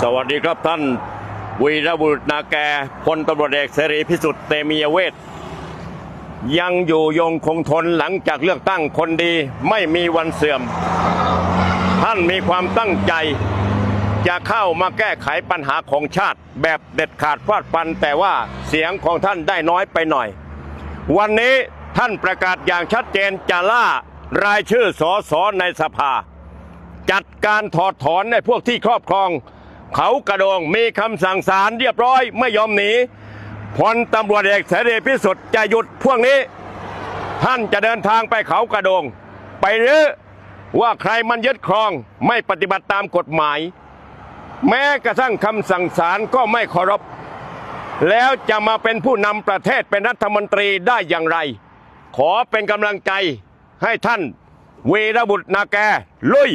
สวัสดีครับท่านวีรบุรุษนาแกพลตำรวจเอกเสรีพิสุทธิ์เตมียเวทยังอยู่ยงคงทนหลังจากเลือกตั้งคนดีไม่มีวันเสื่อมท่านมีความตั้งใจจะเข้ามาแก้ไขปัญหาของชาติแบบเด็ดขาดฟาดฟันแต่ว่าเสียงของท่านได้น้อยไปหน่อยวันนี้ท่านประกาศอย่างชัดเจนจะล่ารายชื่อส.ส.ในสภาจัดการถอดถอนในพวกที่ครอบครองเขากระโดงมีคำสั่งศาลเรียบร้อยไม่ยอมหนีพลตำรวจเอกเสรีพิสุทธิ์จะหยุดพวกนี้ท่านจะเดินทางไปเขากระโดงไปรื้อว่าใครมันยึดครองไม่ปฏิบัติตามกฎหมายแม้กระทั่งคำสั่งศาลก็ไม่เคารพแล้วจะมาเป็นผู้นำประเทศเป็นรัฐมนตรีได้อย่างไรขอเป็นกำลังใจให้ท่านวีรบุรุษนาแกลุย